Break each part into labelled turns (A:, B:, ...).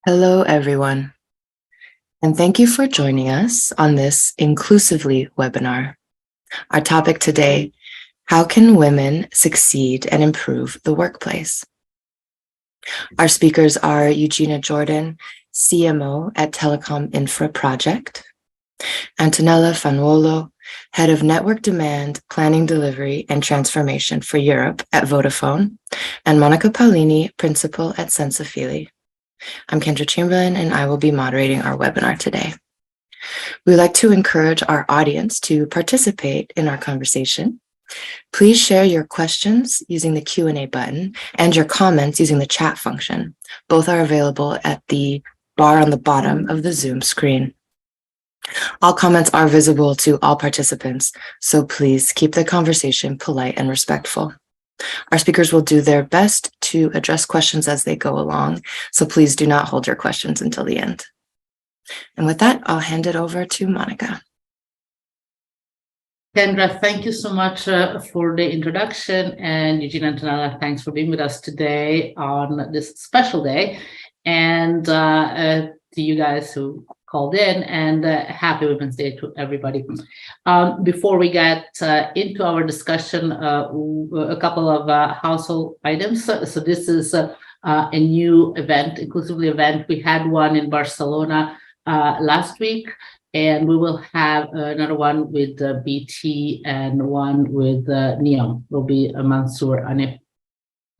A: Hello, everyone, and thank you for joining us on this Inclusively webinar. Our topic today, how can women succeed and improve the workplace? Our speakers are Eugina Jordan, CMO at Telecom Infra Project, Antonella Faniuolo, Head of Network Demand, Planning, Delivery, and Transformation for Europe at Vodafone, and Monica Paolini, Principal at Sensafili. I'm Kendra Chamberlain, and I will be moderating our webinar today. We'd like to encourage our audience to participate in our conversation. Please share your questions using the Q&A button and your comments using the chat function. Both are available at the bar on the bottom of the Zoom screen. All comments are visible to all participants, so please keep the conversation polite and respectful. Our speakers will do their best to address questions as they go along, so please do not hold your questions until the end. And with that, I'll hand it over to Monica.
B: Kendra, thank you so much for the introduction, and Eugina and Antonella, thanks for being with us today on this special day, and to you guys who called in, and happy Women's Day to everybody. Before we get into our discussion, a couple of household items. So this is a new event, Inclusively event. We had one in Barcelona last week, and we will have another one with BT and one with NEOM. Will be Mansour Anif.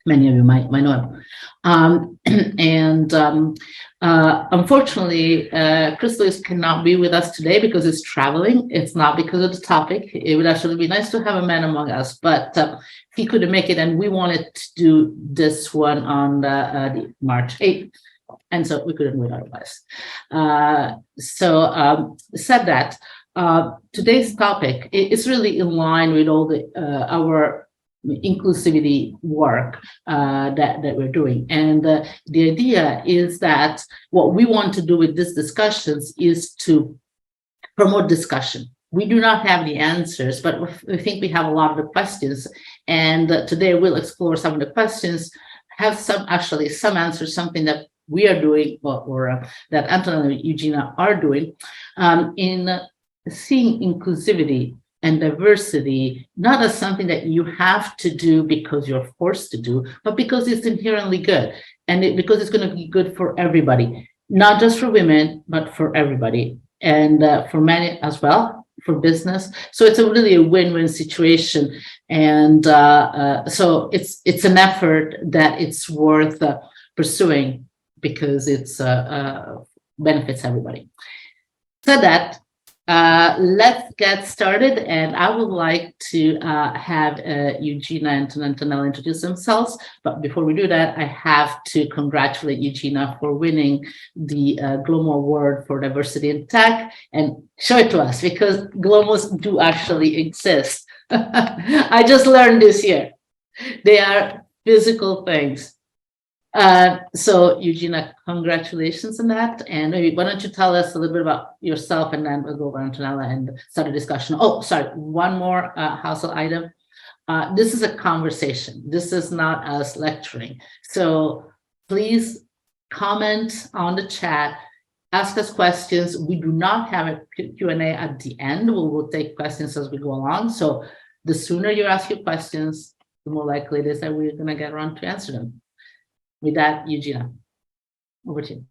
B: Many of you might know him. Unfortunately, Crystal cannot be with us today because he's traveling. It's not because of the topic. It would actually be nice to have a man among us, but he couldn't make it, and we wanted to do this one on the March 8th. And so we couldn't do it otherwise. Said that, today's topic is really in line with all the our inclusivity work that we're doing. And the idea is that what we want to do with these discussions is to promote discussion. We do not have the answers, but we think we have a lot of the questions. And today we'll explore some of the questions, have some answers, something that we are doing, or that Antonella and Eugina are doing, in seeing inclusivity and diversity, not as something that you have to do because you're forced to do, but because it's inherently good, and because it's going to be good for everybody, not just for women, but for everybody, and for men as well, for business. So it's really a win-win situation, and so it's an effort that it's worth pursuing because it's benefits everybody. So that. Let's get started, and I would like to have Eugina and Antonella introduce themselves. But before we do that, I have to congratulate Eugina for winning the Glomo Award for Diversity in Tech, and show it to us, because Glomos do actually exist. I just learned this year. They are physical things. So Eugina, congratulations on that. And maybe why don't you tell us a little bit about yourself, and then we'll go over to Antonella and start a discussion. Oh, sorry, one more household item. This is a conversation. This is not us lecturing. So please comment on the chat, ask us questions. We do not have a Q&A at the end. We will take questions as we go along. So the sooner you ask your questions, the more likely it is that we're going to get around to answer them. With that, Eugina, over to you.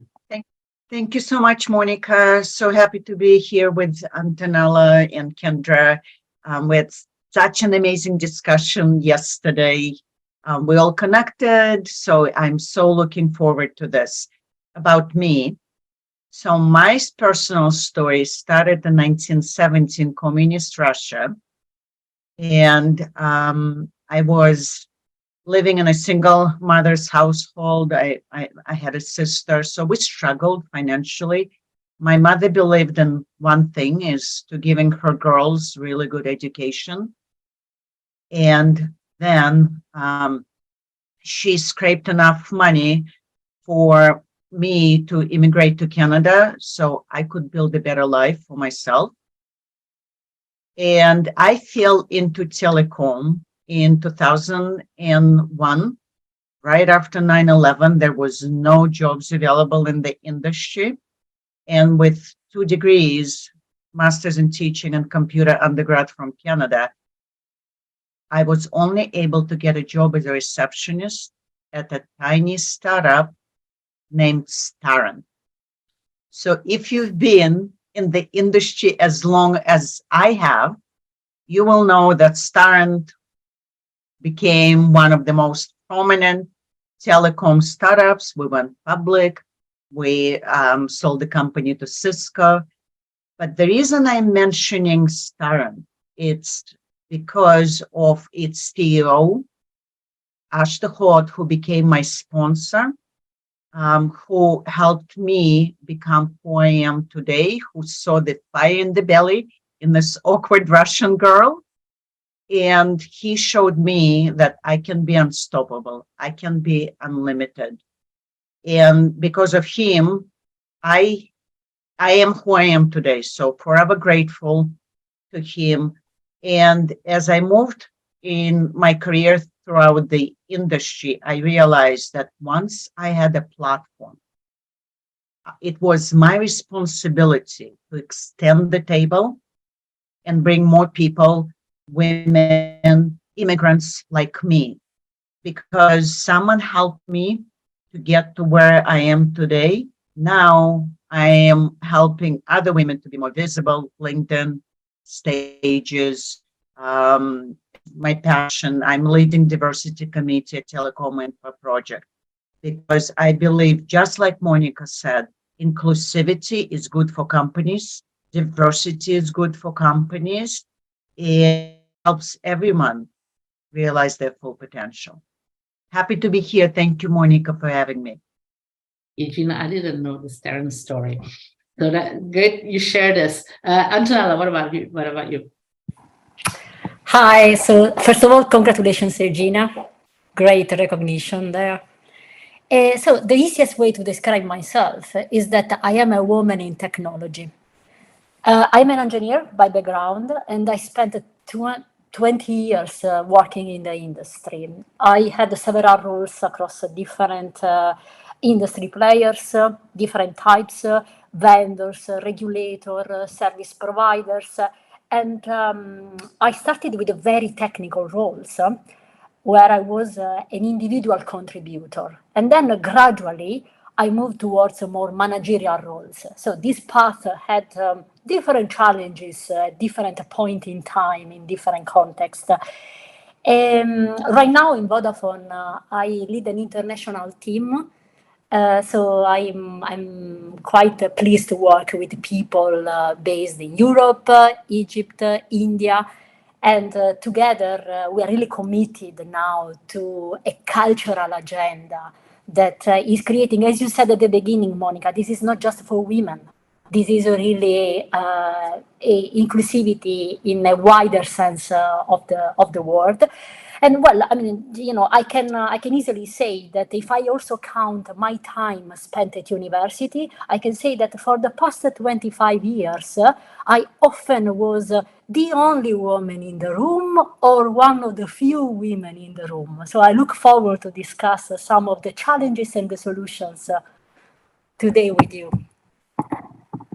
C: Thank you so much, Monica. So happy to be here with Antonella and Kendra. With such an amazing discussion yesterday. We all connected, so I'm so looking forward to this. About me, so my personal story started in 1970 in communist Russia, and I was living in a single mother's household. I had a sister, so we struggled financially. My mother believed in one thing, is to giving her girls really good education. And then she scraped enough money for me to immigrate to Canada so I could build a better life for myself. And I fell into telecom in 2001 right after 9/11, there was no jobs available in the industry. And with 2 degrees, master's in teaching and computer undergrad from Canada, I was only able to get a job as a receptionist at a tiny startup named Starent. So if you've been in the industry as long as I have, you will know that Starent became one of the most prominent telecom startups. We went public. We sold the company to Cisco. But the reason I'm mentioning Starent, it's because of its CEO, Ashta Hort, who became my sponsor, who helped me become who I am today, who saw the fire in the belly in this awkward Russian girl. And he showed me that I can be unstoppable. I can be unlimited. And because of him, I am who I am today. So forever grateful to him. And as I moved in my career throughout the industry, I realized that once I had a platform, it was my responsibility to extend the table and bring more people, women, immigrants like me, because someone helped me to get to where I am today. Now I am helping other women to be more visible, LinkedIn, stages, my passion. I'm leading diversity committee at Telecom Infra Project because I believe, just like Monica said, inclusivity is good for companies, diversity is good for companies. It helps everyone realize their full potential. Happy to be here. Thank you, Monica, for having me.
B: Eugina, I didn't know the Stern story. So that great you share this. Antonella, what about you? What about you?
D: Hi. So first of all, congratulations, Eugina. Great recognition there. So the easiest way to describe myself is that I am a woman in technology. I'm an engineer by background, and I spent 20 years working in the industry. I had several roles across different industry players, different types, vendors, regulator, service providers, and I started with very technical roles where I was an individual contributor. And then gradually I moved towards more managerial roles. So this path had different challenges at different point in time, in different contexts. Right now in Vodafone, I lead an international team. So I'm quite pleased to work with people based in Europe, Egypt, India, and together we are really committed now to a cultural agenda that is creating, as you said at the beginning, Monica, this is not just for women. This is really a inclusivity in a wider sense of the word. And well, I mean, I can easily say that if I also count my time spent at university, I can say that for the past 25 years, I often was the only woman in the room or one of the few women in the room. So I look forward to discuss some of the challenges and the solutions today with you.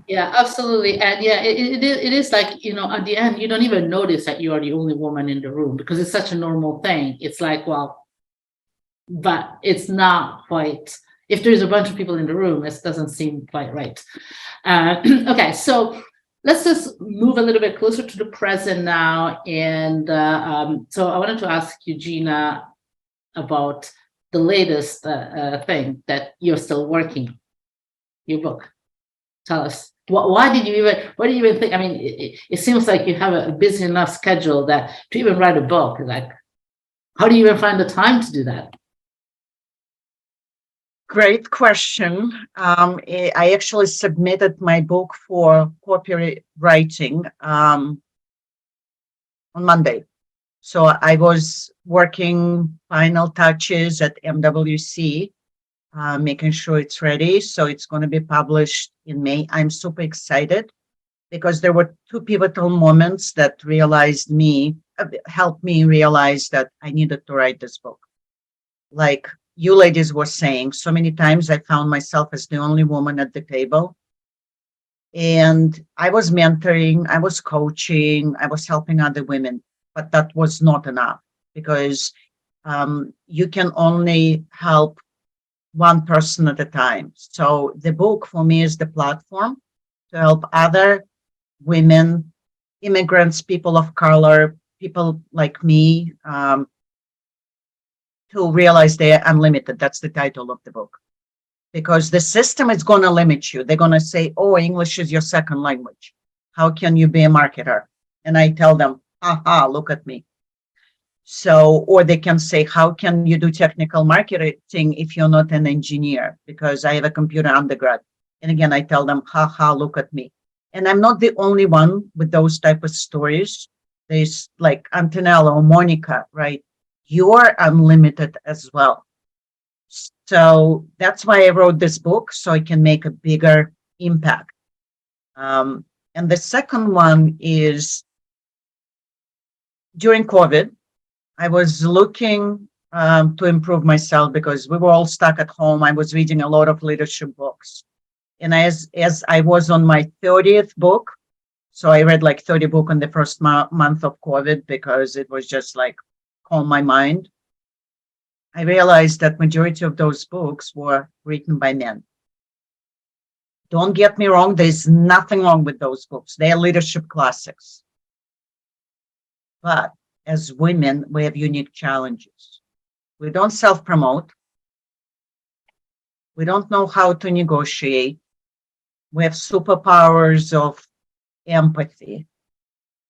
B: Yeah, absolutely. And yeah, it is like, at the end, you don't even notice that you are the only woman in the room because it's such a normal thing. It's like, well, but it's not quite, if there's a bunch of people in the room, it doesn't seem quite right. Okay, so let's just move a little bit closer to the present now. And so I wanted to ask Eugina about the latest thing that you're still working, your book. Tell us. Why do you even think? I mean, it seems like you have a busy enough schedule that to even write a book, like, how do you even find the time to do that?
C: Great question. I actually submitted my book for copywriting on Monday. So I was working final touches at MWC, making sure it's ready. So it's going to be published in May. I'm super excited because there were 2 pivotal moments that helped me realize that I needed to write this book. Like, you ladies were saying, so many times I found myself as the only woman at the table. And I was mentoring, I was coaching, I was helping other women, but that was not enough because you can only help one person at a time. So the book for me is the platform to help other women, immigrants, people of color, people like me, to realize they are unlimited. That's the title of the book. Because the system is going to limit you. They're going to say, oh, English is your second language. How can you be a marketer? And I tell them, aha, look at me. So, or they can say, how can you do technical marketing if you're not an engineer? Because I have a computer undergrad. And again, I tell them, haha, look at me. And I'm not the only one with those type of stories. There's like Antonella or Monica, right? You're unlimited as well. So that's why I wrote this book, so I can make a bigger impact. And the second one is during COVID, I was looking to improve myself because we were all stuck at home. I was reading a lot of leadership books. And as I was on my 30th book, so I read like 30 books in the first month of COVID because it was just like calm my mind. I realized that majority of those books were written by men. Don't get me wrong, there's nothing wrong with those books. They are leadership classics. But as women, we have unique challenges. We don't self-promote. We don't know how to negotiate. We have superpowers of empathy.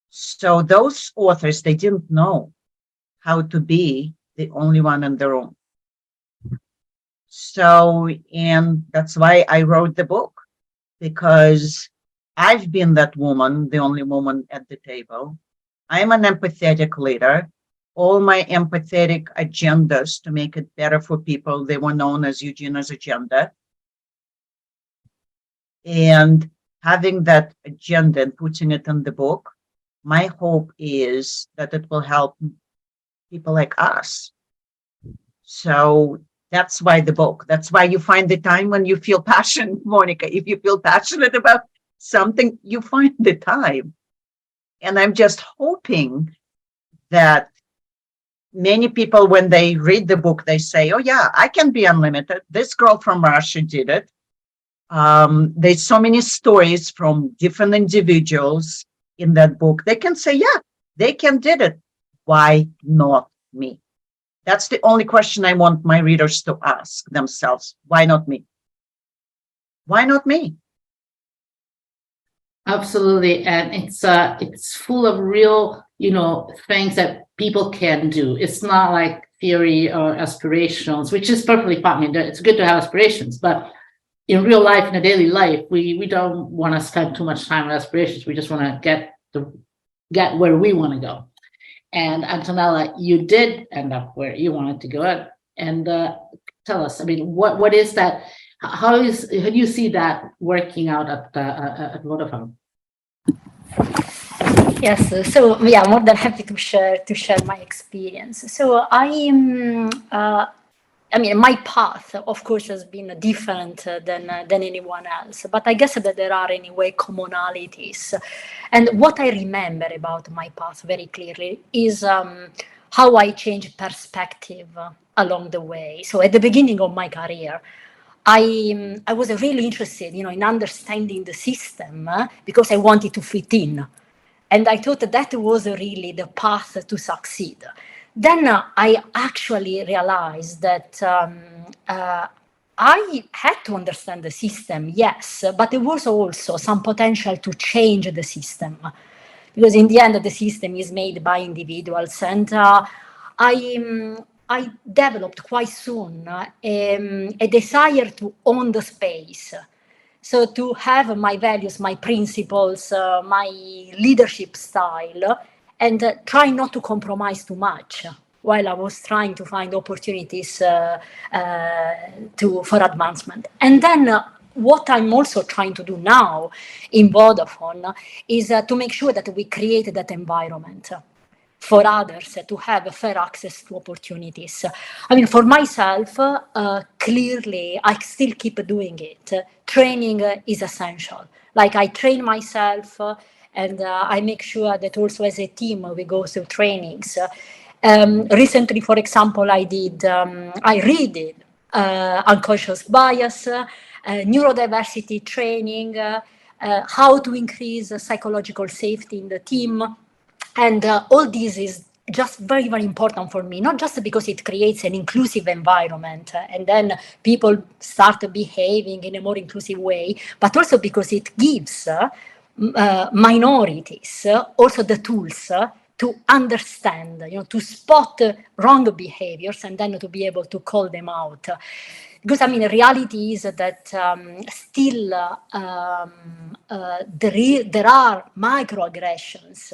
C: So those authors, they didn't know how to be the only one in the room. So, and that's why I wrote the book, because I've been that woman, the only woman at the table. I'm an empathetic leader. All my empathetic agendas to make it better for people, they were known as Eugina's agenda. And having that agenda and putting it in the book, my hope is that it will help people like us. So that's why the book. That's why you find the time when you feel passion, Monica. If you feel passionate about something, you find the time. And I'm just hoping that many people, when they read the book, they say, oh yeah, I can be unlimited. This girl from Russia did it. There's so many stories from different individuals in that book. They can say, yeah, they can did it. Why not me? That's the only question I want my readers to ask themselves. Why not me? Why not me?
B: Absolutely, and it's full of real, things that people can do. It's not like theory or aspirations, which is perfectly fine. It's good to have aspirations, but in real life, in a daily life, we don't want to spend too much time on aspirations. We just want to get where we want to go. And Antonella, you did end up where you wanted to go. And tell us, I mean, what is that? How do you see that working out at Vodafone?
D: Yes, so yeah, more than happy to share my experience. So I mean, my path, of course, has been different than anyone else, but I guess that there are anyway commonalities. And what I remember about my path very clearly is how I changed perspective along the way. So at the beginning of my career, I was really interested, in understanding the system because I wanted to fit in. And I thought that was really the path to succeed. Then I actually realized that I had to understand the system, yes, but there was also some potential to change the system. Because in the end, the system is made by individuals. And I developed quite soon a desire to own the space. So to have my values, my principles, my leadership style, and try not to compromise too much while I was trying to find opportunities for advancement. And then what I'm also trying to do now in Vodafone is to make sure that we create that environment. for others to have fair access to opportunities. I mean, for myself, clearly, I still keep doing it. Training is essential. Like I train myself and I make sure that also as a team we go through trainings. Recently, for example, I redid unconscious bias, neurodiversity training, how to increase psychological safety in the team. And all this is just very, very important for me, not just because it creates an inclusive environment and then people start behaving in a more inclusive way, but also because it gives minorities also the tools to understand, to spot wrong behaviors and then to be able to call them out. Because, I mean, the reality is that still there are microaggressions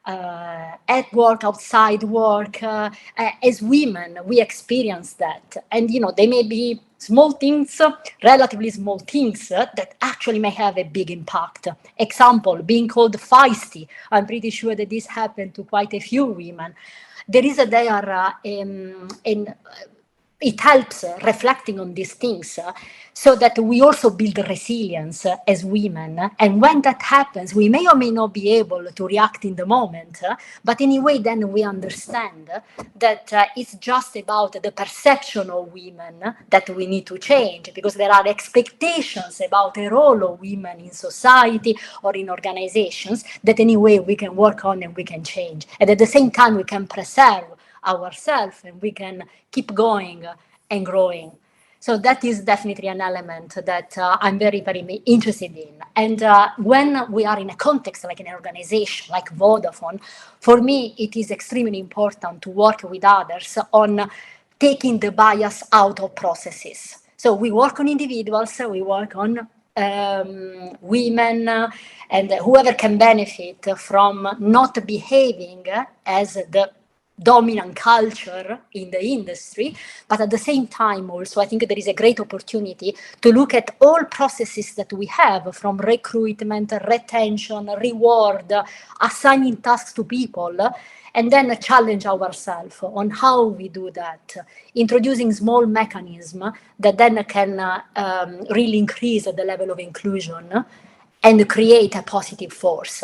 D: at work, outside work. As women, we experience that. And, they may be small things, relatively small things that actually may have a big impact. Example, being called feisty. I'm pretty sure that this happened to quite a few women. There is it helps reflecting on these things so that we also build resilience as women. And when that happens, we may or may not be able to react in the moment, but anyway, then we understand that it's just about the perception of women that we need to change, because there are expectations about the role of women in society or in organizations that anyway we can work on and we can change. And at the same time, we can preserve ourselves and we can keep going and growing. So that is definitely an element that I'm very, very interested in. And when we are in a context like an organization like Vodafone, for me, it is extremely important to work with others on taking the bias out of processes. So we work on individuals, we work on women and whoever can benefit from not behaving as the dominant culture in the industry, but at the same time also I think there is a great opportunity to look at all processes that we have, from recruitment, retention, reward, assigning tasks to people, and then challenge ourselves on how we do that, introducing small mechanisms that then can really increase the level of inclusion and create a positive force.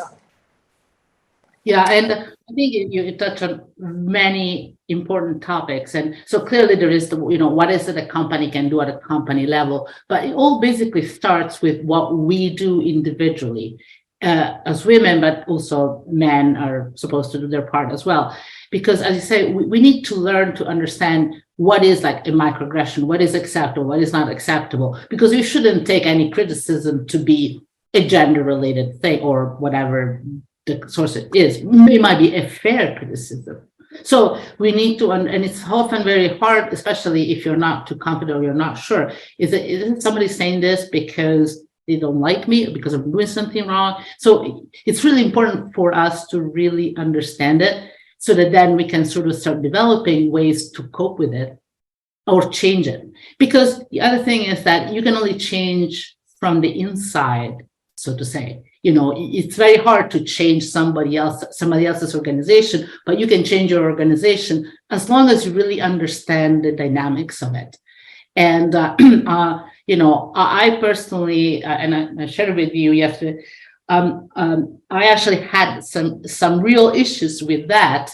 B: Yeah, and I think you touch on many important topics. And so clearly there is what is it a company can do at a company level, but it all basically starts with what we do individually as women, but also men are supposed to do their part as well. Because as you say, we need to learn to understand what is like a microaggression, what is acceptable, what is not acceptable, because we shouldn't take any criticism to be a gender related thing or whatever the source is. It might be a fair criticism. So we need to, and it's often very hard, especially if you're not too confident or you're not sure. Isn't somebody saying this because they don't like me, or because I'm doing something wrong? So it's really important for us to really understand it, so that then we can sort of start developing ways to cope with it or change it. Because the other thing is that you can only change from the inside, so to say. It's very hard to change somebody else's organization, but you can change your organization as long as you really understand the dynamics of it. And I personally, and I shared with you yesterday, I actually had some real issues with that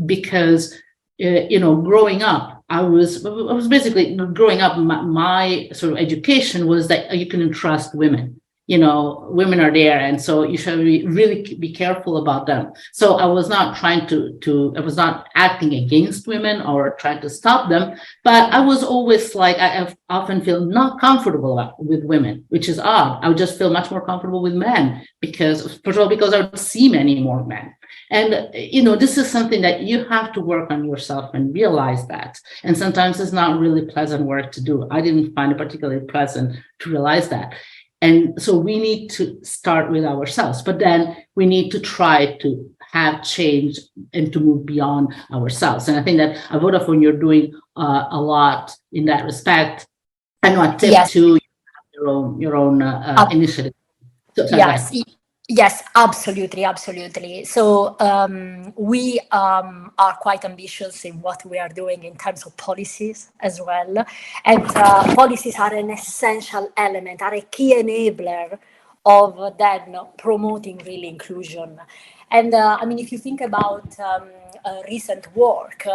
B: because growing up, I was basically growing up. My sort of education was that you couldn't trust women. Women are there, and so you should really be careful about them. So I was not trying I was not acting against women or trying to stop them, but I was always like, I often feel not comfortable with women, which is odd. I would just feel much more comfortable with men because, first of all, because I would see many more men. And, this is something that you have to work on yourself and realize that. And sometimes it's not really pleasant work to do. I didn't find it particularly pleasant to realize that. And so we need to start with ourselves, but then we need to try to have change and to move beyond ourselves. And I think that at Vodafone, you're doing a lot in that respect. I know a tip to your own initiative. So,
D: yes. Yes, absolutely, absolutely. So we are quite ambitious in what we are doing in terms of policies as well. And policies are an essential element, are a key enabler of then promoting really inclusion. And I mean, if you think about recent work,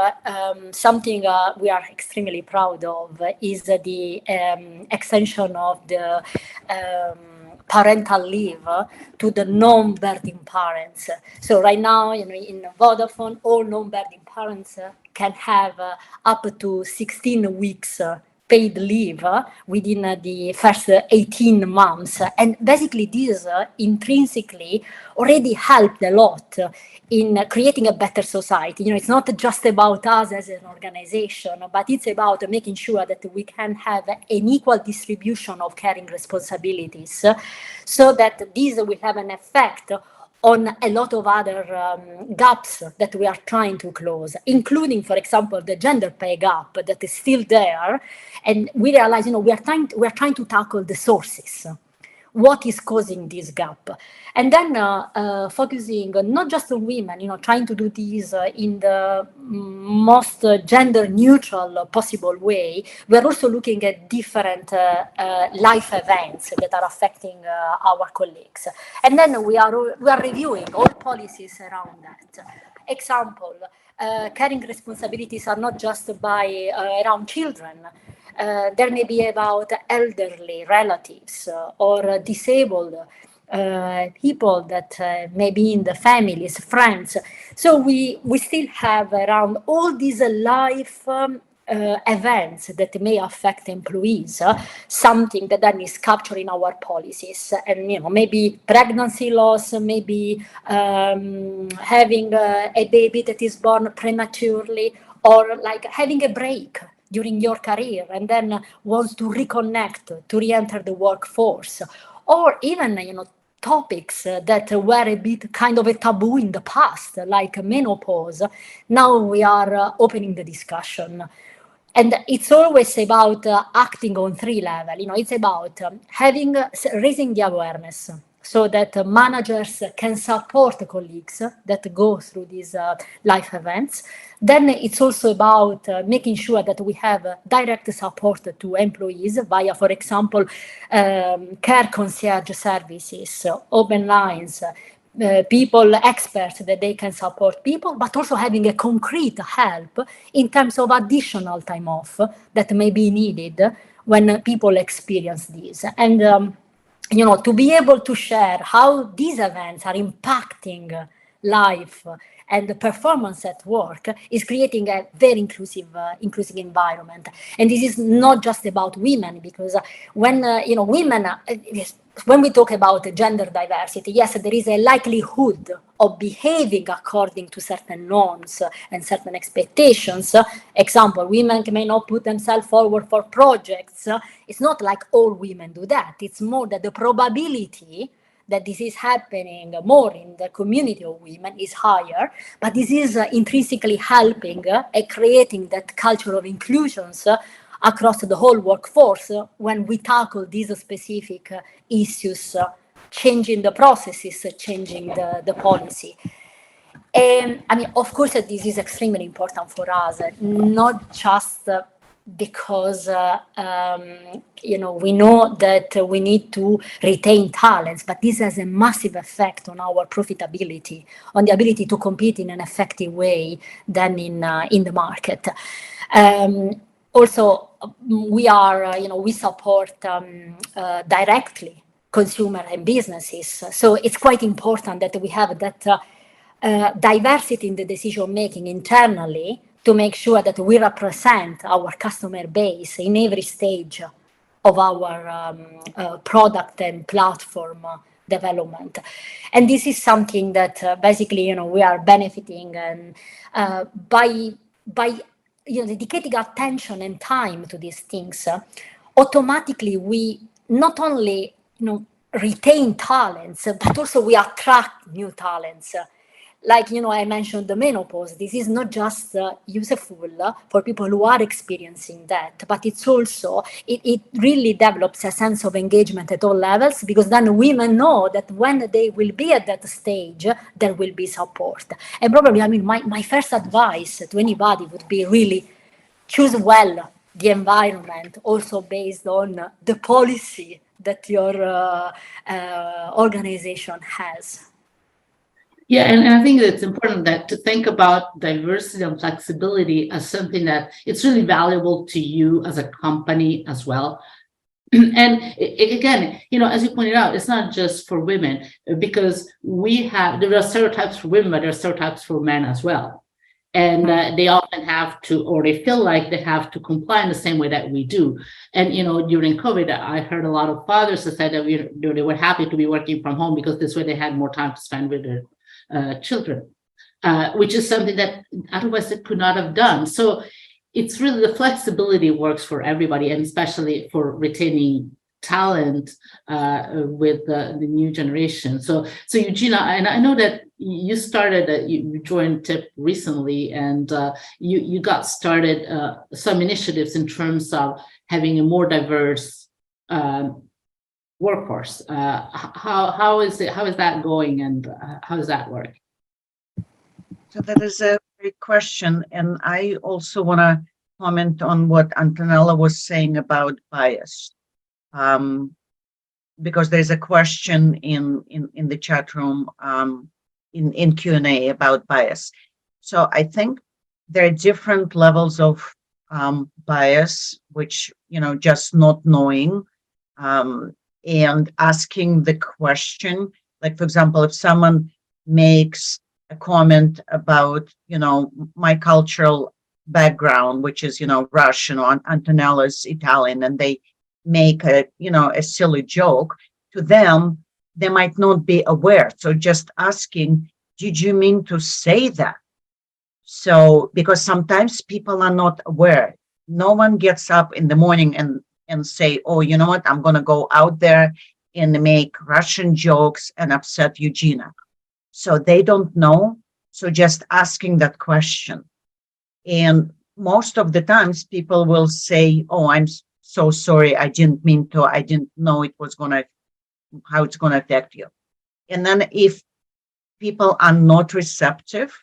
D: something we are extremely proud of is the extension of the parental leave to the non-birthing parents. So right now, in Vodafone, all non-birthing parents can have up to 16 weeks paid leave within the first 18 months. And basically this intrinsically already helped a lot in creating a better society. It's not just about us as an organization, but it's about making sure that we can have an equal distribution of caring responsibilities so that these will have an effect on a lot of other gaps that we are trying to close, including, for example, the gender pay gap that is still there. And we realize, we are trying to tackle the sources. What is causing this gap? And then focusing not just on women, trying to do this in the most gender neutral possible way. We're also looking at different life events that are affecting our colleagues. And then we are reviewing all policies around that. Example, caring responsibilities are not just by around children. There may be about elderly relatives or disabled people that may be in the families, friends. So we still have around all these life events that may affect employees, something that then is captured in our policies. And maybe pregnancy loss, maybe having a baby that is born prematurely, or like having a break during your career and then wants to reconnect, to re-enter the workforce, or even topics that were a bit kind of a taboo in the past, like menopause. Now we are opening the discussion. And it's always about acting on three levels. It's about raising the awareness so that managers can support colleagues that go through these life events. Then it's also about making sure that we have direct support to employees via, for example, care concierge services, open lines, people, experts that they can support people, but also having a concrete help in terms of additional time off that may be needed when people experience this. And, to be able to share how these events are impacting life and the performance at work is creating a very inclusive environment. And this is not just about women, because when women, when we talk about gender diversity, yes, there is a likelihood of behaving according to certain norms and certain expectations. Example, women may not put themselves forward for projects. It's not like all women do that. It's more that the probability that this is happening more in the community of women is higher, but this is intrinsically helping and creating that culture of inclusions across the whole workforce when we tackle these specific issues, changing the processes, changing the policy. And I mean, of course, this is extremely important for us, not just because we know that we need to retain talents, but this has a massive effect on our profitability, on the ability to compete in an effective way than in the market. Also, we support directly consumer and businesses, so it's quite important that we have that diversity in the decision making internally to make sure that we represent our customer base in every stage of our product and platform development. And this is something that basically, we are benefiting and by dedicating attention and time to these things, automatically we not only retain talents, but also we attract new talents. like, I mentioned the menopause. This is not just useful for people who are experiencing that, but it's also, it really develops a sense of engagement at all levels, because then women know that when they will be at that stage, there will be support. And probably, my first advice to anybody would be really choose well the environment, also based on the policy that your organization has.
B: Yeah, and I think it's important that to think about diversity and flexibility as something that it's really valuable to you as a company as well. And again, as you pointed out, it's not just for women, because there are stereotypes for women, but there are stereotypes for men as well. And they often have to, or they feel like they have to comply in the same way that we do. And, during COVID, I heard a lot of fathers that said that they were happy to be working from home because this way they had more time to spend with their children, which is something that otherwise they could not have done. So it's really the flexibility works for everybody, and especially for retaining talent with the new generation. So Eugina, and I know that you started, you joined TIP recently, and you got started some initiatives in terms of having a more diverse workforce. How is that going, and how does that work?
C: So that is a great question, and I also want to comment on what Antonella was saying about bias, because there's a question in the chat room in Q&A about bias. So I think there are different levels of bias, which just not knowing. And asking the question, like, for example, if someone makes a comment about, my cultural background, which is, Russian, or Antonella's Italian, and they make a silly joke, to them, they might not be aware. So just asking, did you mean to say that? So, because sometimes people are not aware. No one gets up in the morning and say, oh, you know what, I'm going to go out there and make Russian jokes and upset Eugina. So they don't know. So just asking that question. And most of the times people will say, oh, I'm so sorry, I didn't mean to, I didn't know how it's going to affect you. And then if people are not receptive,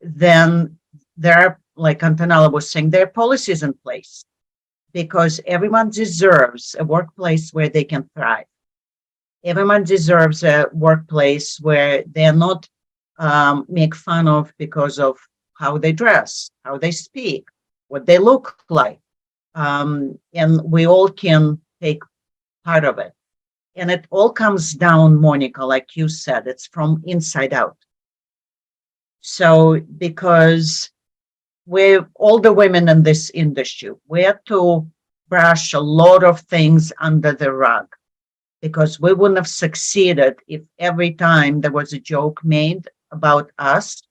C: then there are, like Antonella was saying, there are policies in place, because everyone deserves a workplace where they can thrive. Everyone deserves a workplace where they're not make fun of because of how they dress, how they speak, what they look like. And we all can take part of it. And it all comes down, Monica, like you said, it's from inside out. So because we're all the women in this industry, we have to brush a lot of things under the rug, because we wouldn't have succeeded if every time there was a joke made about us,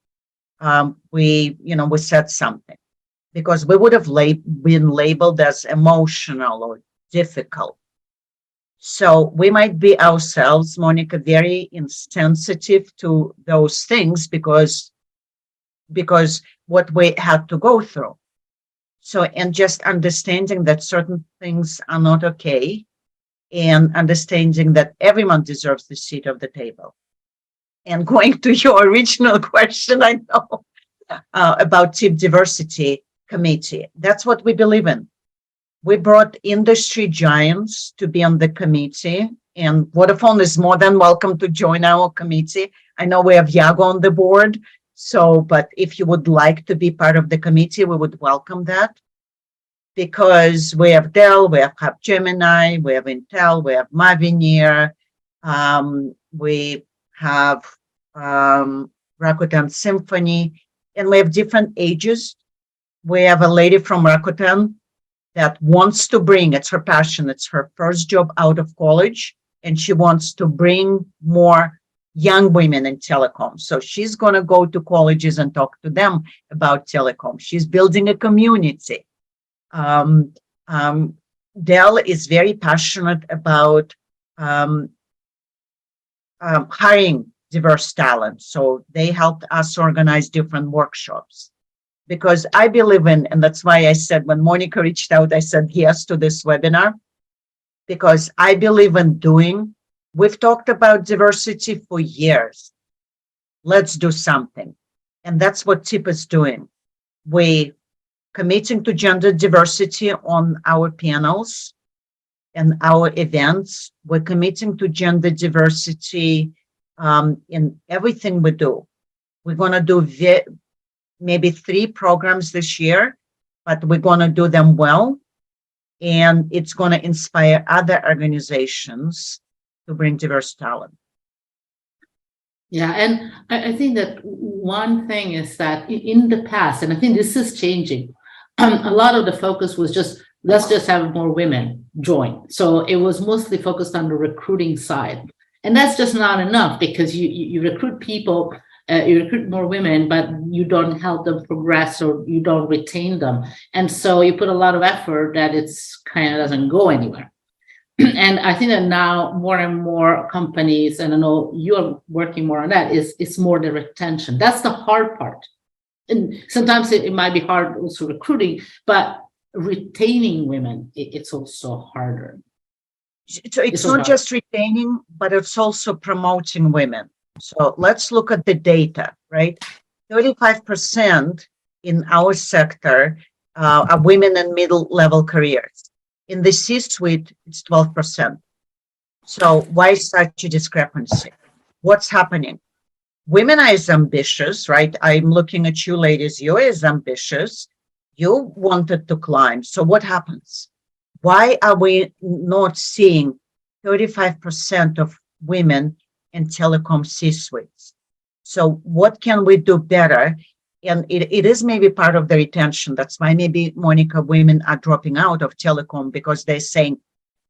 C: we said something, because we would have been labeled as emotional or difficult. So we might be ourselves, Monica, very insensitive to those things because what we had to go through. So, and just understanding that certain things are not okay, and understanding that everyone deserves the seat of the table. And going to your original question, I know, about TIP Diversity Committee, that's what we believe in. We brought industry giants to be on the committee, and Vodafone is more than welcome to join our committee. I know we have Yago on the board, but if you would like to be part of the committee, we would welcome that. Because we have Dell, we have Capgemini, we have Intel, we have Mavenir, we have Rakuten Symphony, and we have different ages. We have a lady from Rakuten that wants to bring, it's her passion, it's her first job out of college, and she wants to bring more young women in telecom. So she's going to go to colleges and talk to them about telecom. She's building a community. Dell is very passionate about hiring diverse talent. So they helped us organize different workshops. Because I believe in, and that's why I said when Monica reached out, I said yes to this webinar, because I believe in doing. We've talked about diversity for years. Let's do something. And that's what TIP is doing. We're committing to gender diversity on our panels and our events. We're committing to gender diversity in everything we do. We're going to do maybe 3 programs this year, but we're going to do them well. And it's going to inspire other organizations to bring diverse talent.
B: Yeah, and I think that one thing is that in the past, and I think this is changing, a lot of the focus was just, let's just have more women join. So it was mostly focused on the recruiting side. And that's just not enough, because you recruit people, you recruit more women, but you don't help them progress, or you don't retain them. And so you put a lot of effort that it's kind of doesn't go anywhere. And I think that now more and more companies, and I know you're working more on that, it's more the retention. That's the hard part. And sometimes it might be hard also recruiting, but retaining women, it's also harder.
C: So it's not just retaining, but it's also promoting women. So let's look at the data, right? 35% in our sector are women in middle-level careers. In the C-suite, it's 12%. So why such a discrepancy? What's happening? Women are as ambitious, right? I'm looking at you ladies, you're as ambitious. You wanted to climb. So what happens? Why are we not seeing 35% of women in telecom C-suites? So what can we do better? And it is maybe part of the retention. That's why maybe, Monica, women are dropping out of telecom, because they're saying,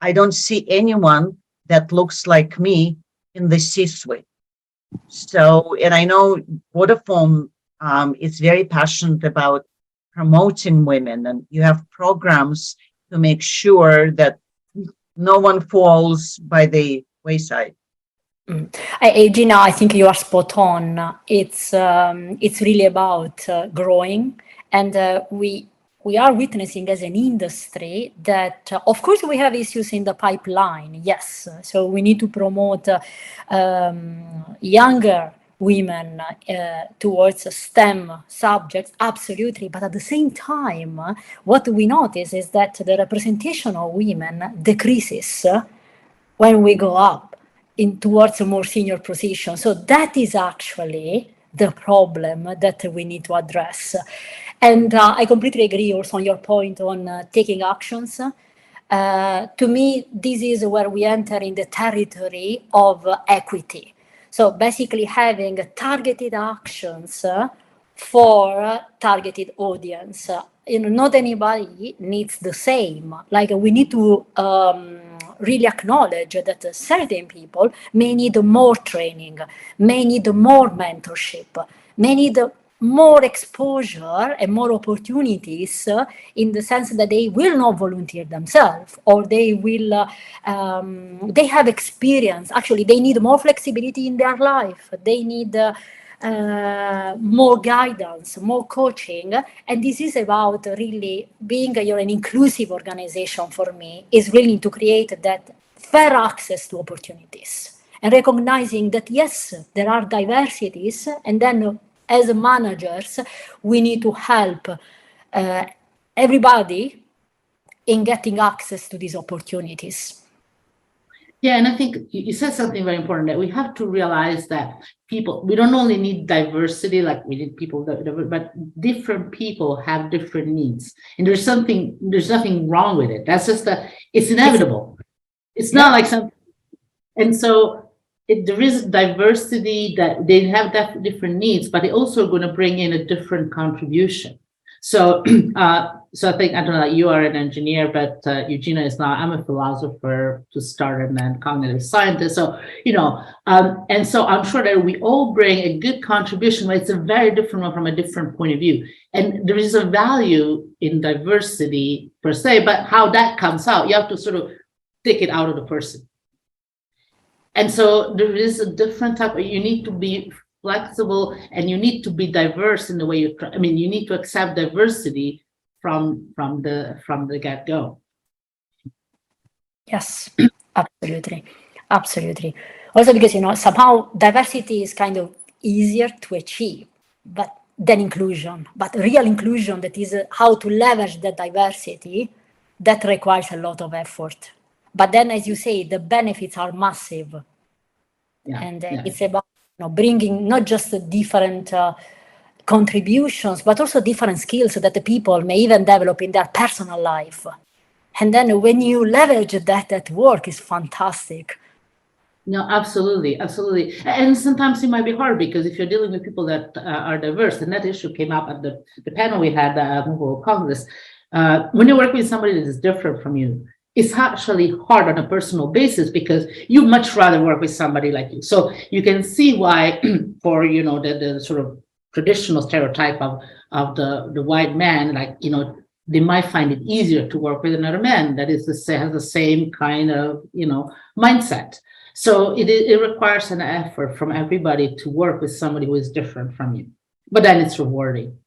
C: I don't see anyone that looks like me in the C-suite. So, and I know Vodafone is very passionate about promoting women, and you have programs to make sure that no one falls by the wayside.
D: Eugina, I think you are spot on. It's really about growing, and we are witnessing as an industry that, of course, we have issues in the pipeline. Yes, so we need to promote younger women towards STEM subjects, absolutely. But at the same time, what we notice is that the representation of women decreases when we go up towards a more senior position. So that is actually the problem that we need to address. And I completely agree also on your point on taking actions. To me, this is where we enter in the territory of equity. So basically having targeted actions for targeted audience. Not anybody needs the same. Like, we need to really acknowledge that certain people may need more training, may need more mentorship, may need more exposure and more opportunities in the sense that they will not volunteer themselves, or they will, they have experience. Actually, they need more flexibility in their life. They need more guidance, more coaching. And this is about really being an inclusive organization. For me, is really to create that fair access to opportunities and recognizing that, yes, there are diversities, and then as managers, we need to help everybody in getting access to these opportunities.
B: Yeah, and I think you said something very important, that we have to realize that people, we don't only need diversity, like we need people, but different people have different needs. And there's nothing wrong with it. That's just that it's inevitable. It's not like something. And so there is diversity, that they have different needs, but they're also going to bring in a different contribution. So, so I think, Antonella, you are an engineer, but Eugina is not. I'm a philosopher to start, and then cognitive scientist. So, and so I'm sure that we all bring a good contribution, but it's a very different one from a different point of view. And there is a value in diversity per se, but how that comes out, you have to sort of take it out of the person. And so there is a different type of, you need to be flexible and you need to be diverse in the way you, I mean, you need to accept diversity from the get-go.
D: Yes, absolutely. Absolutely. Also because, somehow diversity is kind of easier to achieve, but than inclusion. But real inclusion, that is how to leverage the diversity, that requires a lot of effort. But then, as you say, the benefits are massive.
B: Yeah,
D: And
B: yeah.
D: it's about bringing not just the different contributions, but also different skills that the people may even develop in their personal life. And then when you leverage that at work, is fantastic.
B: No, absolutely, absolutely. And sometimes it might be hard because if you're dealing with people that are diverse, and that issue came up at the panel we had at Mobile Congress, when you work with somebody that is different from you, it's actually hard on a personal basis because you much rather work with somebody like you. So you can see why for, the sort of traditional stereotype of the white man, like, they might find it easier to work with another man that has the same kind of, mindset. So it requires an effort from everybody to work with somebody who is different from you, but then it's rewarding.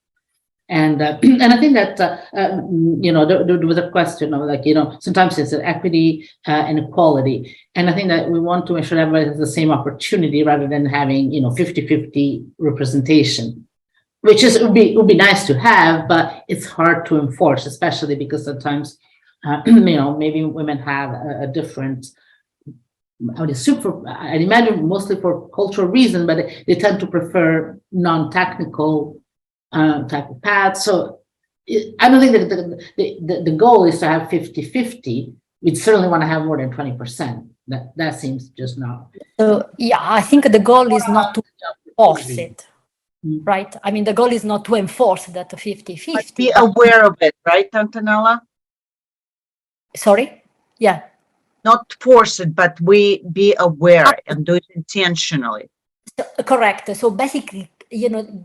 B: And and I think that there was a question of like, sometimes it's equity and equality, and I think that we want to make sure everybody has the same opportunity rather than having 50-50 representation, which would be nice to have, but it's hard to enforce, especially because sometimes maybe women have a different. I'd imagine mostly for cultural reasons, but they tend to prefer non-technical type of paths. So I don't think that the goal is to have 50-50. We'd certainly want to have more than 20%. That seems just not.
D: So yeah, I think the goal is not to force it, right? I mean, the goal is not to enforce that 50-50.
C: But be aware of it, right, Antonella?
D: Sorry? Yeah.
C: Not force it, but we be aware and do it intentionally.
D: Correct. So basically,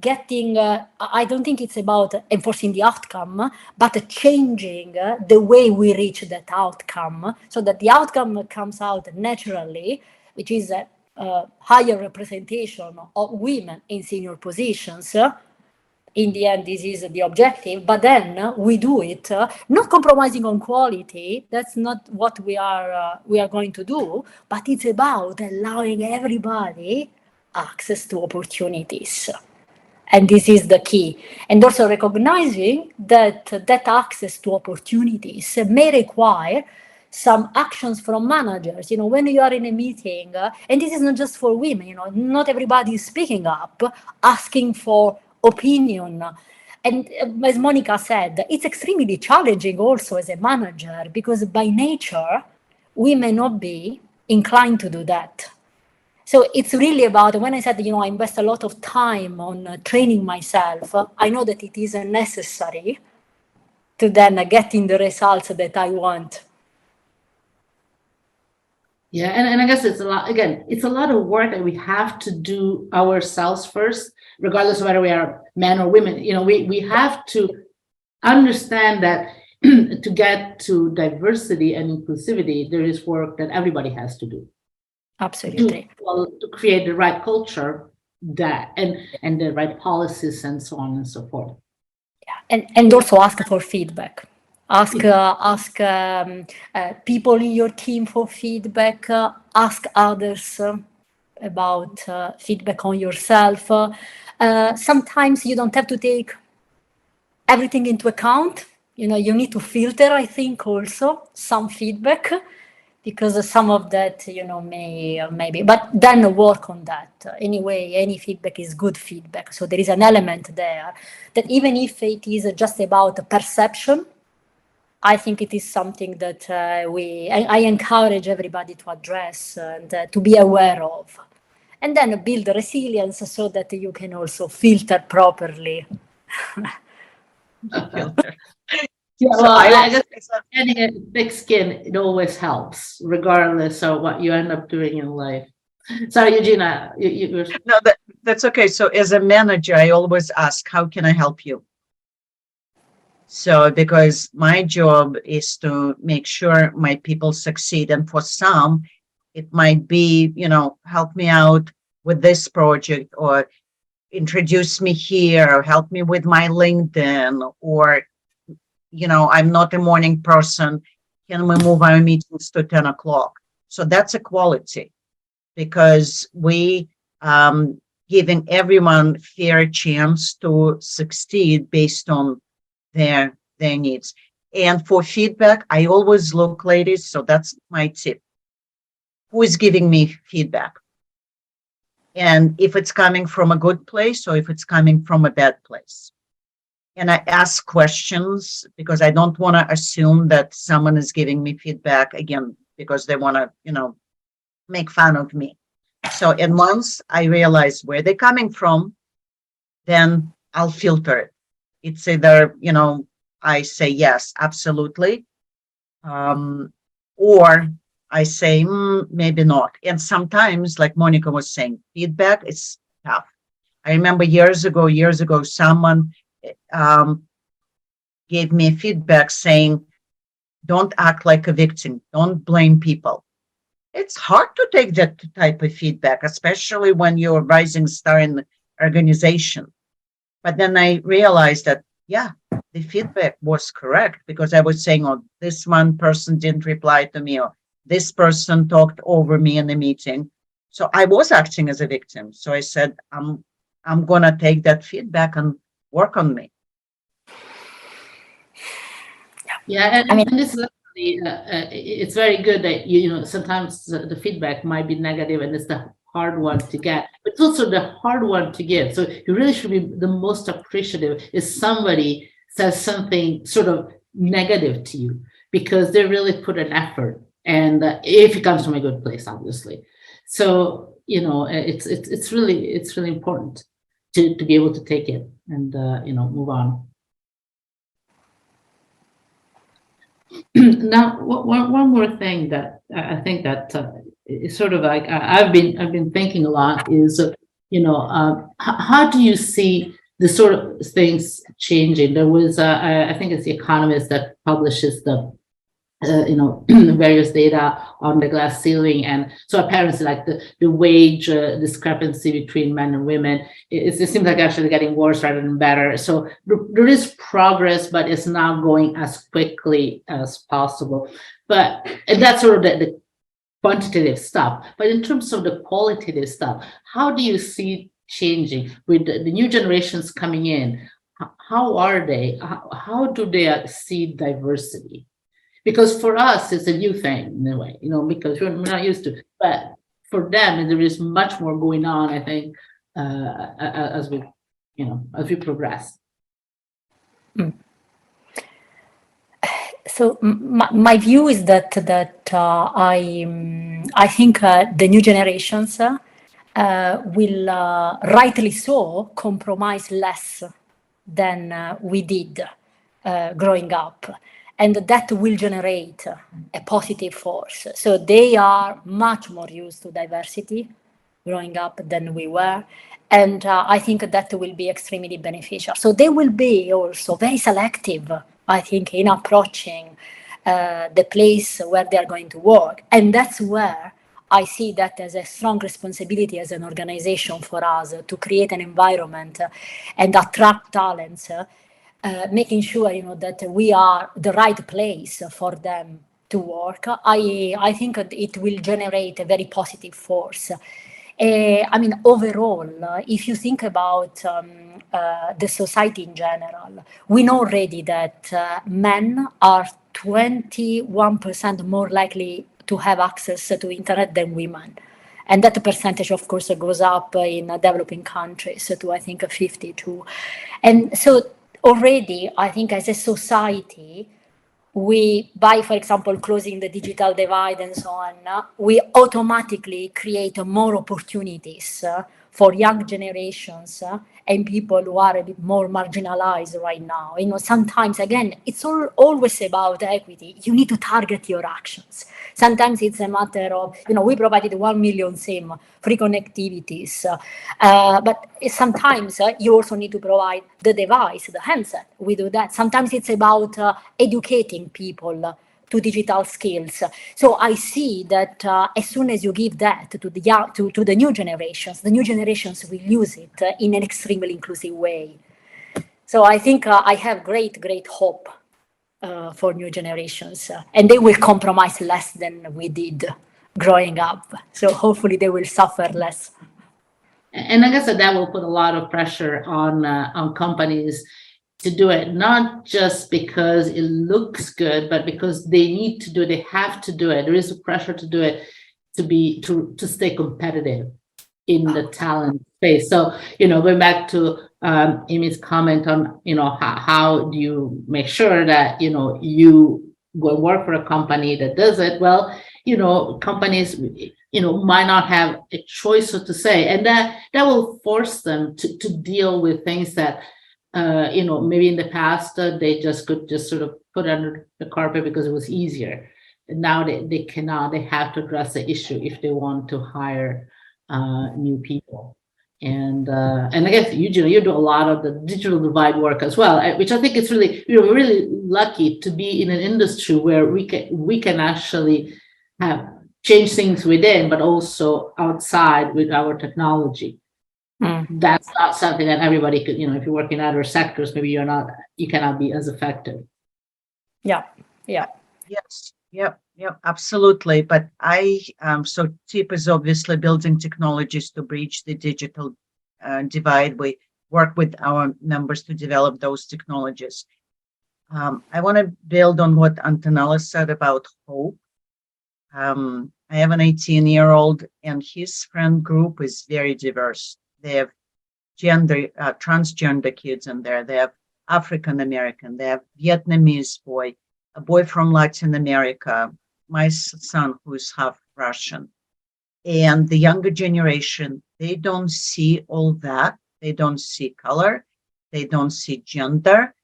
D: getting, I don't think it's about enforcing the outcome, but changing the way we reach that outcome so that the outcome comes out naturally, which is a higher representation of women in senior positions. In the end, this is the objective, but then we do it, not compromising on quality. That's not what we are going to do, but it's about allowing everybody access to opportunities. And this is the key. And also recognizing that that access to opportunities may require some actions from managers. When you are in a meeting, and this is not just for women, not everybody is speaking up, asking for opinion. And as Monica said, it's extremely challenging also as a manager because by nature, we may not be inclined to do that. So it's really about, when I said, I invest a lot of time on training myself, I know that it is necessary to then getting the results that I want.
B: Yeah, and I guess it's a lot of work that we have to do ourselves first, regardless of whether we are men or women. We have to understand that to get to diversity and inclusivity, there is work that everybody has to do.
D: Absolutely.
B: To create the right culture and the right policies and so on and so forth.
D: Yeah, and also ask for feedback. Ask people in your team for feedback. Ask others about feedback on yourself. Sometimes you don't have to take everything into account. You need to filter, I think, also some feedback, because some of that, maybe, but then work on that. Anyway, any feedback is good feedback. So there is an element there that even if it is just about perception, I think it is something that I encourage everybody to address and to be aware of. And then build resilience so that you can also filter properly.
C: Filter.
B: Yeah, well, I guess getting a thick skin, it always helps, regardless of what you end up doing in life. Sorry, Eugina.
C: No, that's okay. So as a manager, I always ask, how can I help you? So because my job is to make sure my people succeed. And for some, It might be, help me out with this project, or introduce me here, or help me with my LinkedIn, or, I'm not a morning person. Can we move our meetings to 10 o'clock? So that's equality, because we giving everyone fair chance to succeed based on their needs. And for feedback, I always look, ladies, so that's my tip. Who is giving me feedback? And if it's coming from a good place or if it's coming from a bad place. And I ask questions, because I don't want to assume that someone is giving me feedback again because they want to, make fun of me. So, and once I realize where they're coming from, then I'll filter it. It's either, I say, yes, absolutely. Or I say, maybe not. And sometimes, like Monica was saying, feedback is tough. I remember years ago, someone gave me feedback saying, don't act like a victim. Don't blame people. It's hard to take that type of feedback, especially when you're a rising star in the organization. But then I realized that, yeah, the feedback was correct, because I was saying, oh, this one person didn't reply to me, or this person talked over me in the meeting. So I was acting as a victim. So I said, I'm going to take that feedback and work on me.
B: Yeah, and this is actually, it's very good that, sometimes the feedback might be negative and it's the hard one to get, but it's also the hard one to give. So you really should be the most appreciative if somebody says something sort of negative to you, because they really put an effort, and if it comes from a good place, obviously. So, it's really important to be able to take it and, move on. Now, one more thing that I think that is sort of like I've been thinking a lot is, how do you see the sort of things changing? There was, I think it's The Economist that publishes the various data on the glass ceiling, and so apparently, like the wage discrepancy between men and women, it seems like actually getting worse rather than better. So there is progress, but it's not going as quickly as possible. And that's sort of the quantitative stuff. But in terms of the qualitative stuff, how do you see changing with the new generations coming in? How are they? How do they see diversity? Because for us, it's a new thing in a way, because we're not used to it. But for them, there is much more going on, I think, as we progress.
D: So my view is that I think the new generations will, rightly so, compromise less than we did growing up. And that will generate a positive force. So they are much more used to diversity growing up than we were. And I think that will be extremely beneficial. So they will be also very selective, I think, in approaching the place where they are going to work. And that's where I see that as a strong responsibility as an organization for us to create an environment and attract talents, making sure that we are the right place for them to work. I think it will generate a very positive force. Overall, if you think about the society in general, we know already that men are 21% more likely to have access to internet than women. And that percentage, of course, goes up in developing countries to, I think, 52. And so already, I think as a society, we, by, for example, closing the digital divide and so on, we automatically create more opportunities for young generations and people who are a bit more marginalized right now. Sometimes, again, it's always about equity. You need to target your actions. Sometimes it's a matter of, we provided 1 million SIM, free connectivities. But sometimes you also need to provide the device, the handset. We do that. Sometimes it's about educating people to digital skills. So I see that as soon as you give that to the new generations will use it in an extremely inclusive way. So I think I have great hope for new generations, and they will compromise less than we did growing up. So hopefully they will suffer less.
B: And I guess that will put a lot of pressure on companies to do it, not just because it looks good, but because they need to do it, they have to do it. There is a pressure to do it to stay competitive in the talent space. So, going back to Amy's comment on, how do you make sure that, you go work for a company that does it? Well, companies, might not have a choice, so to say, and that will force them to deal with things that, maybe in the past they could just sort of put under the carpet because it was easier. And now they cannot, they have to address the issue if they want to hire new people. And I guess, Eugina, you do a lot of the digital divide work as well, which I think it's really, we're really lucky to be in an industry where we can actually have change things within, but also outside with our technology. That's not something that everybody could, if you work in other sectors, maybe you cannot be as effective.
D: Yeah.
C: Yes. Yep, absolutely. But so TIP is obviously building technologies to bridge the digital divide. We work with our members to develop those technologies. I want to build on what Antonella said about hope. I have an 18-year-old, and his friend group is very diverse. They have transgender kids in there. They have African American. They have Vietnamese boy, a boy from Latin America, my son who's half Russian. And the younger generation, they don't see all that. They don't see color. They don't see gender.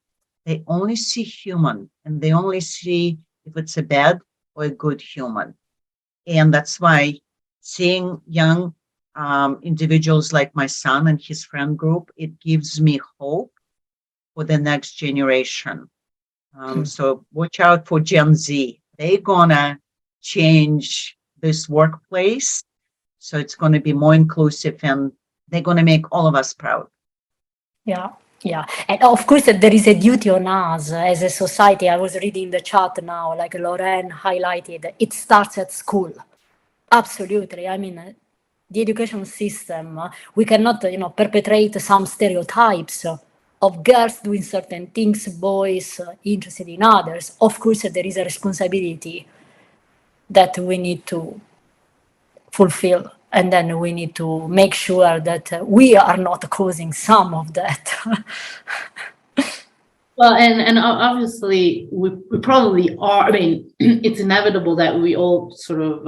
C: They only see human, and they only see if it's a bad or a good human. And that's why seeing young individuals like my son and his friend group, it gives me hope for the next generation. So watch out for Gen Z. They're gonna change this workplace. So it's going to be more inclusive, and they're going to make all of us proud.
D: Yeah. And of course, there is a duty on us as a society. I was reading the chat now, like Lorraine highlighted, it starts at school. Absolutely. I mean, the education system, we cannot, perpetrate some stereotypes of girls doing certain things, boys interested in others. Of course, there is a responsibility that we need to fulfill, and then we need to make sure that we are not causing some of that.
B: Well, and obviously we probably are. I mean, it's inevitable that we all sort of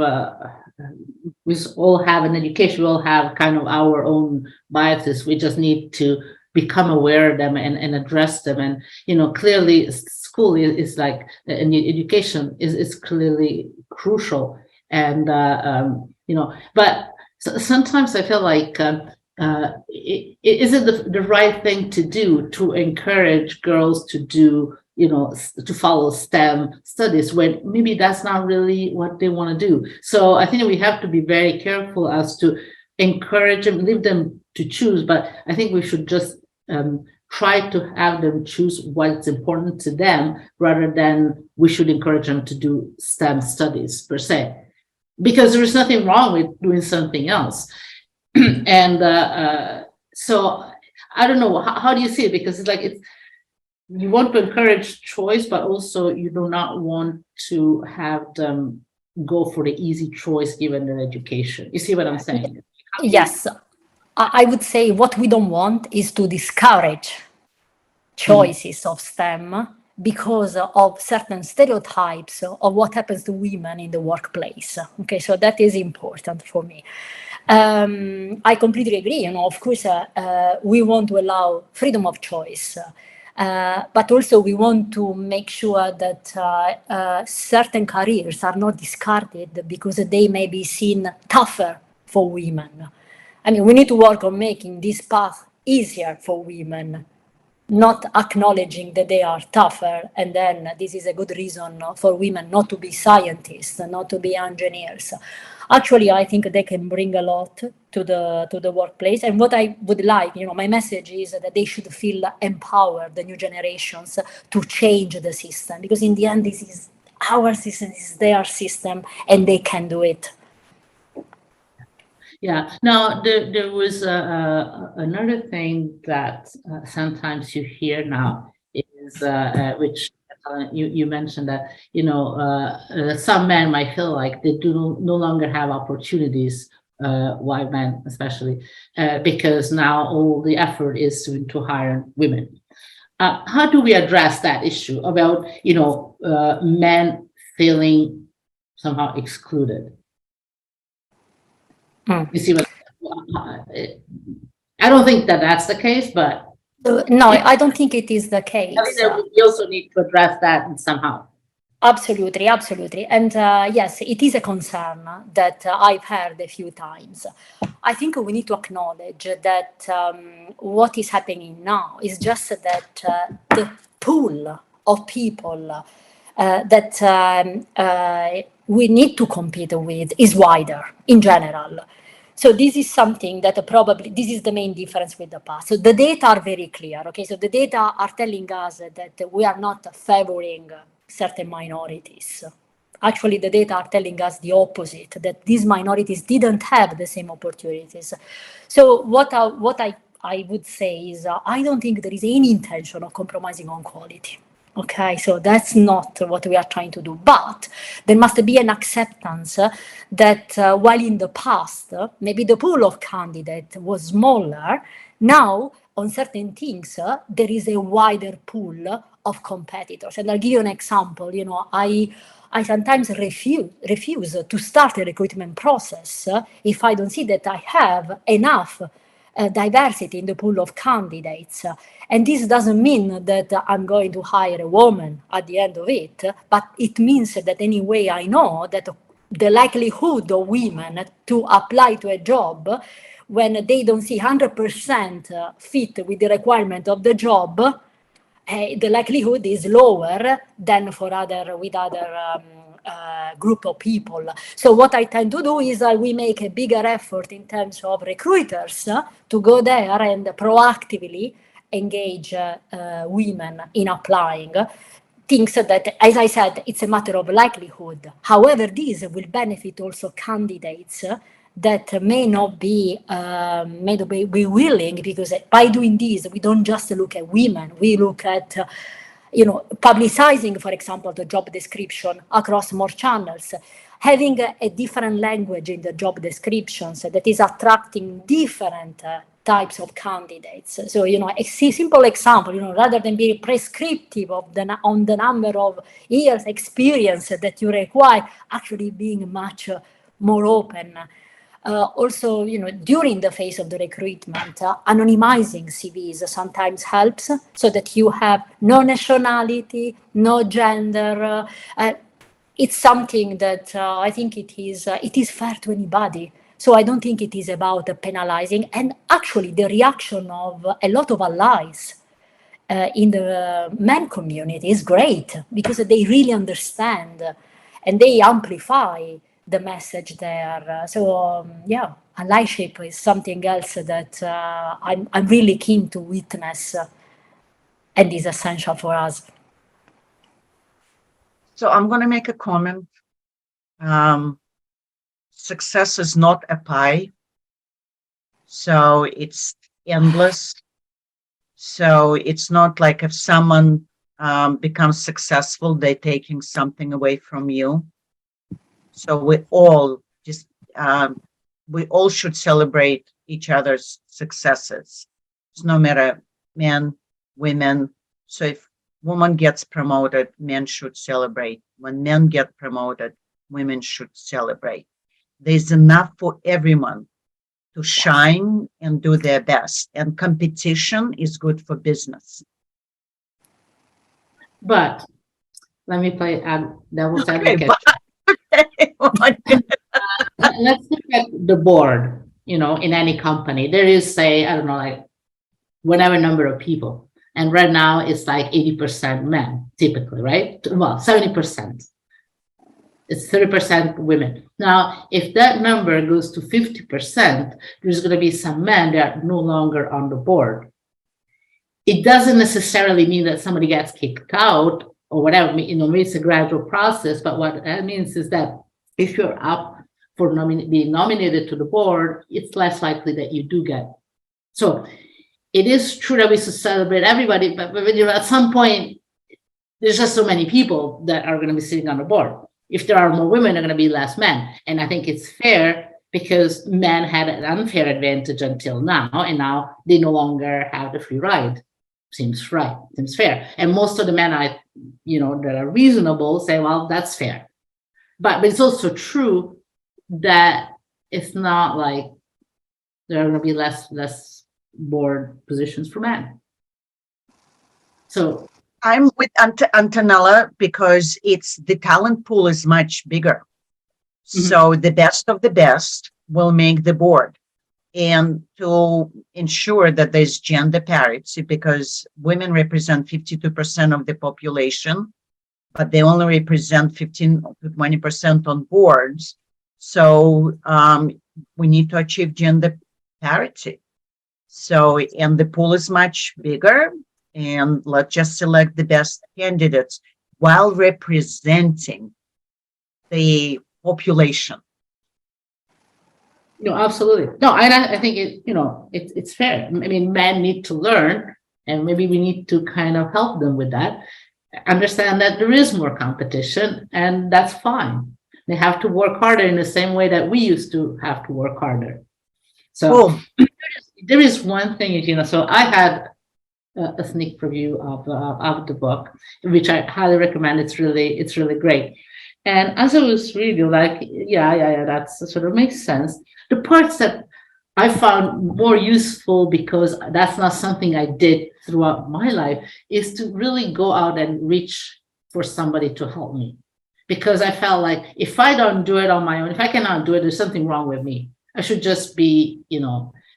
B: we all have an education. We all have kind of our own biases. We just need to become aware of them and address them. And clearly, school is like, and education is clearly crucial. And but sometimes I feel like. Is it the right thing to do to encourage girls to do, to follow STEM studies when maybe that's not really what they want to do? So I think we have to be very careful as to encourage them, leave them to choose. But I think we should just try to have them choose what's important to them, rather than we should encourage them to do STEM studies per se, because there is nothing wrong with doing something else. And so I don't know, how do you see it? Because it's like you want to encourage choice, but also you do not want to have them go for the easy choice given their education. You see what I'm saying?
D: Yes, I would say what we don't want is to discourage choices of STEM because of certain stereotypes of what happens to women in the workplace. Okay, so that is important for me. I completely agree. Of course, we want to allow freedom of choice, but also we want to make sure that certain careers are not discarded because they may be seen tougher for women. I mean, we need to work on making this path easier for women not acknowledging that they are tougher, and then this is a good reason for women not to be scientists, not to be engineers. Actually, I think they can bring a lot to the workplace. And what I would like, my message is that they should feel empowered, the new generations, to change the system, because in the end, this is our system, this is their system, and they can do it.
B: Yeah. Now, there was another thing that sometimes you hear now is which you mentioned that some men might feel like they do no longer have opportunities, white men especially, because now all the effort is to hire women. How do we address that issue about men feeling somehow excluded? You see what I don't think that that's the case, but
D: no, I don't think it is the case.
B: I think that we also need to address that somehow.
D: Absolutely, absolutely. And yes, it is a concern that I've heard a few times. I think we need to acknowledge that what is happening now is just that the pool of people that we need to compete with is wider in general. So this is something that this is the main difference with the past. So the data are very clear, okay? So the data are telling us that we are not favoring certain minorities. Actually, the data are telling us the opposite, that these minorities didn't have the same opportunities. So what I would say is I don't think there is any intention of compromising on quality. Okay, so that's not what we are trying to do. But there must be an acceptance that while in the past, maybe the pool of candidates was smaller, now on certain things, there is a wider pool of competitors. And I'll give you an example. I sometimes refuse to start a recruitment process if I don't see that I have enough diversity in the pool of candidates. And this doesn't mean that I'm going to hire a woman at the end of it, but it means that anyway I know that the likelihood of women to apply to a job when they don't see 100% fit with the requirement of the job, the likelihood is lower than with other group of people. So what I tend to do is we make a bigger effort in terms of recruiters to go there and proactively engage women in applying. Things that, as I said, it's a matter of likelihood. However, this will benefit also candidates that may not be willing, because by doing this, we don't just look at women, we look at publicizing, for example, the job description across more channels, having a different language in the job descriptions that is attracting different types of candidates. So, a simple example, rather than being prescriptive on the number of years experience that you require, actually being much more open. Also, during the phase of the recruitment, anonymizing CVs sometimes helps, so that you have no nationality, no gender. It's something that I think it is fair to anybody. So I don't think it is about penalizing. And actually, the reaction of a lot of allies in the men community is great, because they really understand and they amplify the message there. So allyship is something else that I'm really keen to witness and is essential for us.
C: So I'm going to make a comment. Success is not a pie, so it's endless. So it's not like if someone becomes successful, they're taking something away from you. So we all should celebrate each other's successes. It's no matter men, women. So if woman gets promoted, men should celebrate. When men get promoted, women should celebrate. There's enough for everyone to shine and do their best. And competition is good for business.
B: But let me play devil's advocate. Let's look at the board, in any company. There is, say, I don't know, like whatever number of people. And right now it's like 80% men, typically, right? Well, 70%. It's 30% women. Now, if that number goes to 50%, there's going to be some men that are no longer on the board. It doesn't necessarily mean that somebody gets kicked out or whatever, it's a gradual process. But what that means is that if you're up for being nominated to the board, it's less likely that you do get. So it is true that we should celebrate everybody, but at some point, there's just so many people that are going to be sitting on the board. If there are more women, there are going to be less men. And I think it's fair because men had an unfair advantage until now, and now they no longer have the free ride. Seems right, seems fair. And most of the men that are reasonable say, well, that's fair. But it's also true that it's not like there are going to be less board positions for men. So
C: I'm with Antonella because the talent pool is much bigger. So the best of the best will make the board. And to ensure that there's gender parity, because women represent 52% of the population, but they only represent 15 to 20% on boards. So we need to achieve gender parity. So, and the pool is much bigger, and let's just select the best candidates while representing the population.
B: Absolutely. No, I think it's fair. I mean, men need to learn, and maybe we need to kind of help them with that. Understand that there is more competition, and that's fine. They have to work harder in the same way that we used to have to work harder. So there is one thing, Eugina. So I had a sneak preview of the book, which I highly recommend. It's really great. And as I was reading, like, yeah, that sort of makes sense. The parts that I found more useful, because that's not something I did throughout my life, is to really go out and reach for somebody to help me. Because I felt like if I don't do it on my own, if I cannot do it, there's something wrong with me. I should just be,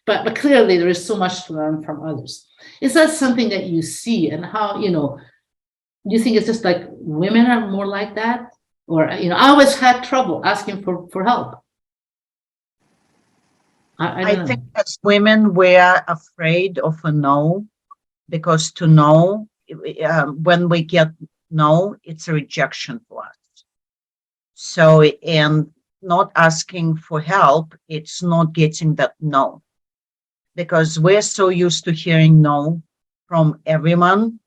B: but clearly there is so much to learn from others. Is that something that you see, and how, do you think it's just like women are more like that? Or, I always had trouble asking for help.
C: I think as women, we're afraid of a no, because to know, when we get no, it's a rejection for us. So, and not asking for help, it's not getting that no, because we're so used to hearing no from everyone.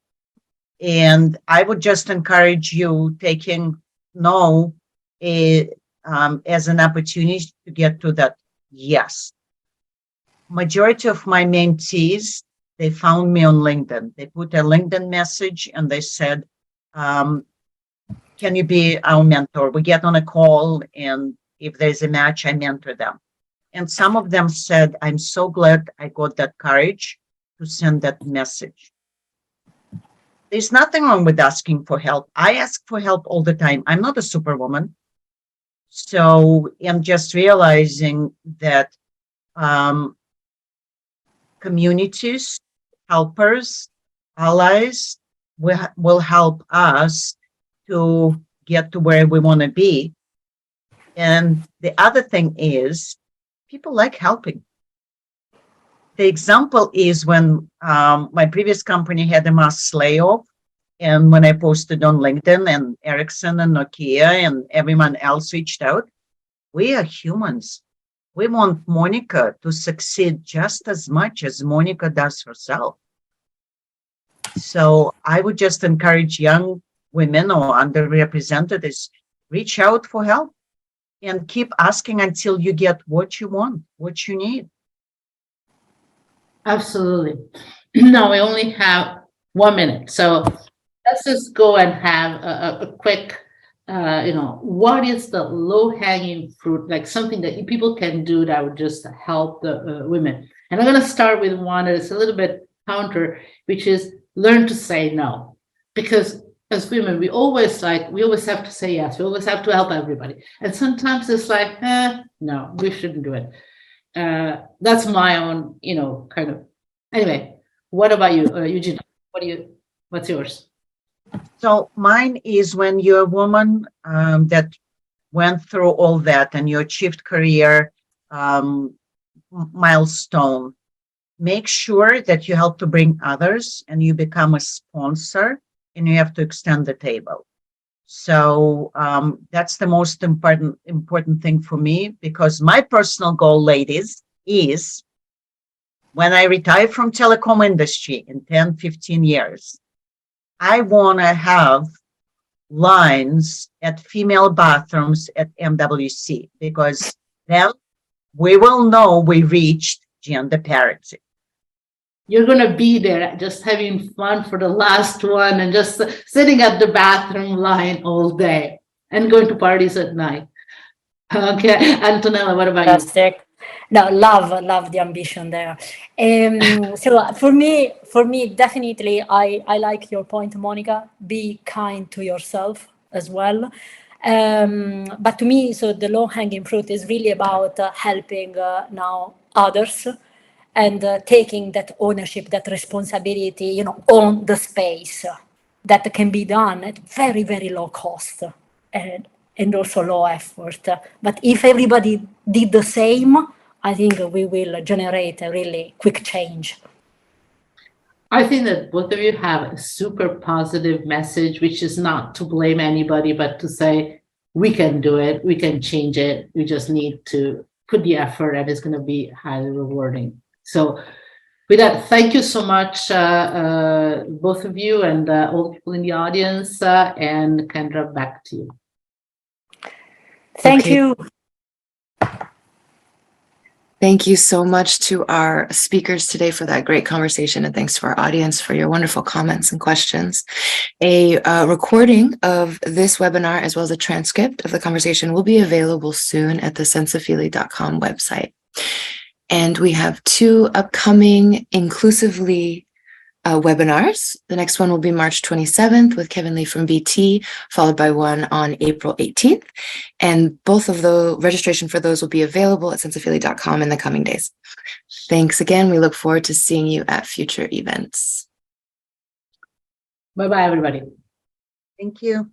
C: And I would just encourage you taking no as an opportunity to get to that yes. Majority of my mentees, they found me on LinkedIn. They put a LinkedIn message and they said, can you be our mentor? We get on a call, and if there's a match, I mentor them. And some of them said, I'm so glad I got that courage to send that message. There's nothing wrong with asking for help. I ask for help all the time. I'm not a superwoman. So I'm just realizing that communities, helpers, allies will help us to get to where we want to be. And the other thing is, people like helping. The example is when my previous company had a mass layoff, and when I posted on LinkedIn, and Ericsson and Nokia and everyone else reached out, we are humans. We want Monica to succeed just as much as Monica does herself. So I would just encourage young women or underrepresented is reach out for help and keep asking until you get what you want, what you need.
B: Absolutely. No, we only have 1 minute. So let's just go and have a quick, what is the low-hanging fruit, like something that people can do that would just help the women? And I'm going to start with one that is a little bit counter, which is learn to say no. Because as women, we always have to say yes. We always have to help everybody. And sometimes it's like, no, we shouldn't do it. That's my own, kind of. Anyway, what about you, Eugina? What's yours?
C: So mine is when you're a woman that went through all that and you achieved career milestone. Make sure that you help to bring others and you become a sponsor and you have to extend the table. So that's the most important thing for me, because my personal goal, ladies, is when I retire from telecom industry in 10, 15 years, I want to have lines at female bathrooms at MWC, because then we will know we reached gender parity.
B: You're going to be there just having fun for the last one and just sitting at the bathroom line all day and going to parties at night. Okay, Antonella, what about you?
D: Fantastic. No, love the ambition there. So for me, definitely, I like your point, Monica. Be kind to yourself as well. But to me, so the low-hanging fruit is really about helping now others and taking that ownership, that responsibility, on the space that can be done at very, very low cost. And also low effort. But if everybody did the same, I think we will generate a really quick change.
B: I think that both of you have a super positive message, which is not to blame anybody, but to say, we can do it, we can change it, we just need to put the effort, and it's going to be highly rewarding. So with that, thank you so much, both of you and all the people in the audience, and Kendra, back to you.
D: Thank you.
A: Thank you so much to our speakers today for that great conversation, and thanks to our audience for your wonderful comments and questions. A recording of this webinar, as well as a transcript of the conversation, will be available soon at the sensafili.com website. And we have 2 upcoming inclusively webinars. The next one will be March 27th with Kevin Lee from BT, followed by one on April 18th. And both of the registration for those will be available at sensafili.com in the coming days. Thanks again. We look forward to seeing you at future events.
B: Bye-bye, everybody.
C: Thank you.